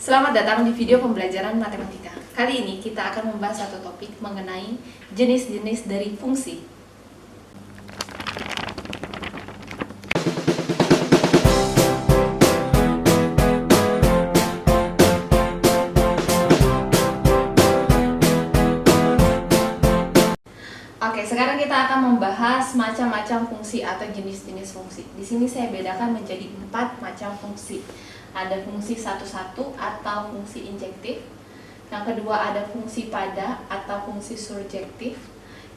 Selamat datang di video pembelajaran matematika. Kali ini kita akan membahas satu topik mengenai jenis-jenis dari fungsi. Oke, sekarang kita akan membahas macam-macam fungsi atau jenis-jenis fungsi. Di sini saya bedakan menjadi 4 macam fungsi. Ada fungsi satu-satu atau fungsi injektif. Yang kedua ada fungsi pada atau fungsi surjektif.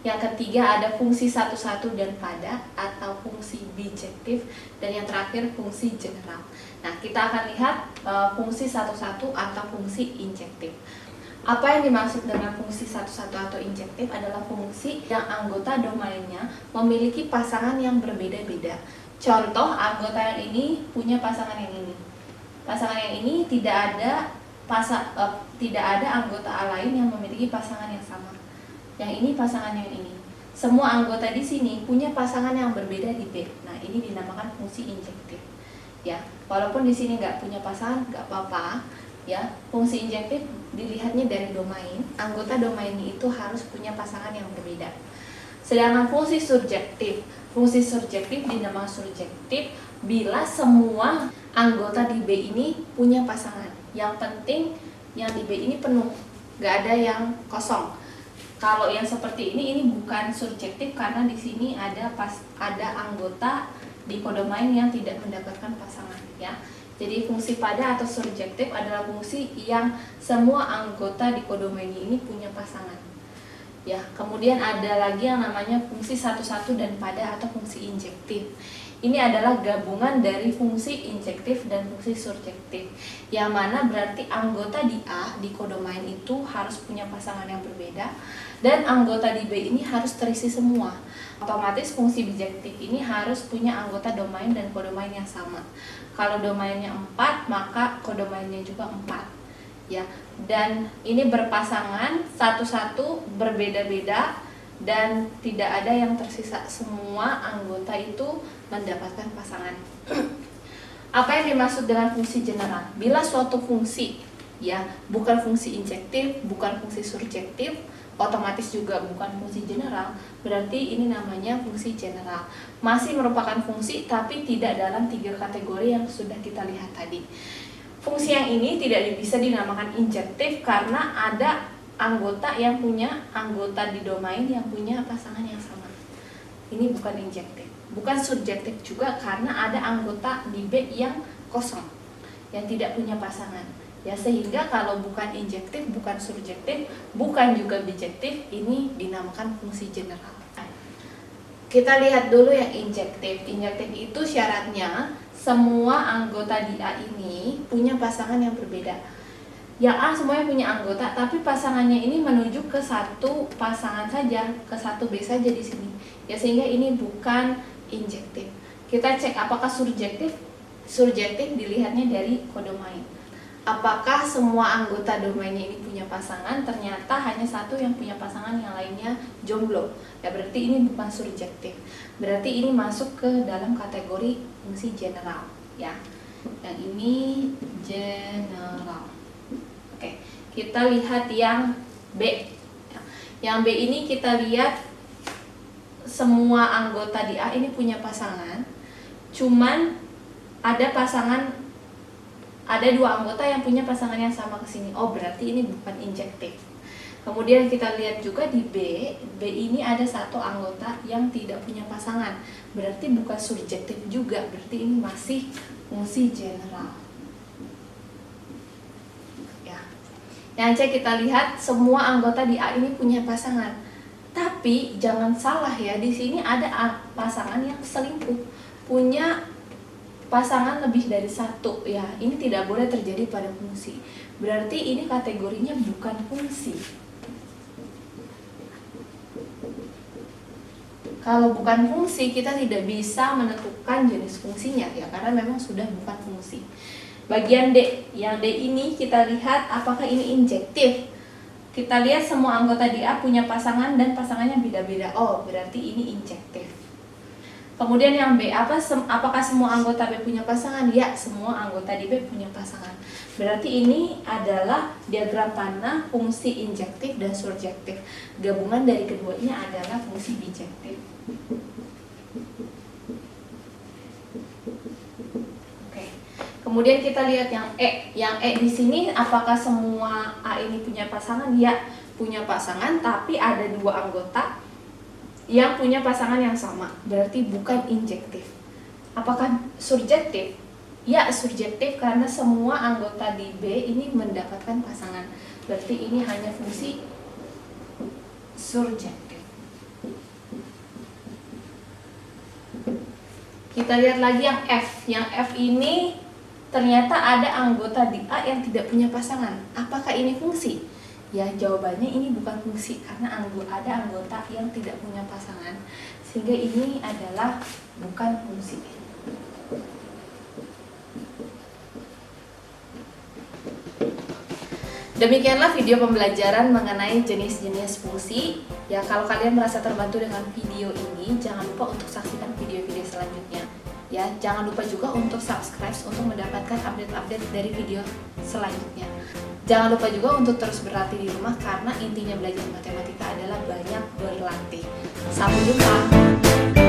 Yang ketiga ada fungsi satu-satu dan pada atau fungsi bijektif. Dan yang terakhir fungsi general. Nah, kita akan lihat fungsi satu-satu atau fungsi injektif. Apa yang dimaksud dengan fungsi satu-satu atau injektif adalah fungsi yang anggota domainnya memiliki pasangan yang berbeda-beda. Contoh, anggota yang ini punya pasangan yang ini. Pasangan yang ini tidak ada anggota A lain yang memiliki pasangan yang sama. Yang ini pasangan yang ini. Semua anggota di sini punya pasangan yang berbeda di B. Nah, ini dinamakan fungsi injektif. Ya, walaupun di sini nggak punya pasangan, nggak apa-apa. Ya, fungsi injektif dilihatnya dari domain. Anggota domainnya itu harus punya pasangan yang berbeda. Sedangkan fungsi surjektif dinamakan surjektif bila semua anggota di B ini punya pasangan. Yang penting yang di B ini penuh, nggak ada yang kosong. Kalau yang seperti ini bukan surjektif karena di sini ada anggota di kodomain yang tidak mendapatkan pasangan, ya. Jadi fungsi pada atau surjektif adalah fungsi yang semua anggota di kodomain ini punya pasangan. Ya, kemudian ada lagi yang namanya fungsi satu-satu dan pada atau fungsi injektif. Ini adalah gabungan dari fungsi injektif dan fungsi surjektif. Yang mana berarti anggota di A di kodomain itu harus punya pasangan yang berbeda dan anggota di B ini harus terisi semua. Otomatis fungsi bijektif ini harus punya anggota domain dan kodomain yang sama. Kalau domainnya 4, maka kodomainnya juga 4. Ya, dan ini berpasangan satu-satu berbeda-beda dan tidak ada yang tersisa, semua anggota itu mendapatkan pasangan. Apa yang dimaksud dengan fungsi general? Bila suatu fungsi ya bukan fungsi injektif, bukan fungsi surjektif, otomatis juga bukan fungsi general, berarti ini namanya fungsi general. Masih merupakan fungsi tapi tidak dalam 3 kategori yang sudah kita lihat tadi. Fungsi yang ini tidak bisa dinamakan injektif karena ada anggota yang punya anggota di domain yang punya pasangan yang sama. Ini bukan injektif. Bukan surjektif juga karena ada anggota di B yang kosong, yang tidak punya pasangan. Ya, sehingga kalau bukan injektif, bukan surjektif, bukan juga bijektif, ini dinamakan fungsi general. Kita lihat dulu yang injektif. Injektif itu syaratnya semua anggota di A ini punya pasangan yang berbeda. Yang A semuanya punya anggota, tapi pasangannya ini menuju ke satu pasangan saja, ke satu B saja di sini. Ya, sehingga ini bukan injektif. Kita cek apakah surjektif. Surjektif dilihatnya dari kodomain. Apakah semua anggota domainnya ini punya pasangan? Ternyata hanya satu yang punya pasangan, yang lainnya jomblo. Ya, berarti ini bukan surjektif. Berarti ini masuk ke dalam kategori fungsi general, ya. Yang ini general. Oke, kita lihat yang B. Yang B ini kita lihat semua anggota di A ini punya pasangan. Cuman ada 2 anggota yang punya pasangan yang sama ke sini. Oh, berarti ini bukan injektif. Kemudian kita lihat juga di B. B ini ada 1 anggota yang tidak punya pasangan. Berarti bukan surjektif juga. Berarti ini masih fungsi general. Ya. Yang C kita lihat semua anggota di A ini punya pasangan. Tapi jangan salah ya, di sini ada pasangan yang selingkuh. Punya pasangan lebih dari 1, ya. Ini tidak boleh terjadi pada fungsi. Berarti ini kategorinya bukan fungsi. Kalau bukan fungsi, kita tidak bisa menentukan jenis fungsinya, ya, karena memang sudah bukan fungsi. Bagian D, yang D ini kita lihat apakah ini injektif. Kita lihat semua anggota di A punya pasangan dan pasangannya beda-beda. Oh, berarti ini injektif. Kemudian yang B, apakah semua anggota B punya pasangan? Ya, semua anggota di B punya pasangan. Berarti ini adalah diagram panah fungsi injektif dan surjektif. Gabungan dari keduanya adalah fungsi bijektif. Oke. Kemudian kita lihat yang E. Yang E di sini, apakah semua A ini punya pasangan? Ya, punya pasangan, tapi ada dua anggota yang punya pasangan yang sama, berarti bukan injektif. Apakah surjektif? Ya, surjektif karena semua anggota di B ini mendapatkan pasangan. Berarti ini hanya fungsi surjektif. Kita lihat lagi yang F. Yang F ini ternyata ada anggota di A yang tidak punya pasangan. Apakah ini fungsi? Ya, jawabannya ini bukan fungsi karena ada anggota yang tidak punya pasangan, sehingga ini adalah bukan fungsi. Demikianlah video pembelajaran mengenai jenis-jenis fungsi. Ya, kalau kalian merasa terbantu dengan video ini, jangan lupa untuk saksikan video-video selanjutnya. Ya, jangan lupa juga untuk subscribe untuk mendapatkan update-update dari video selanjutnya. Jangan lupa juga untuk terus berlatih di rumah karena intinya belajar matematika adalah banyak berlatih. Sampai jumpa.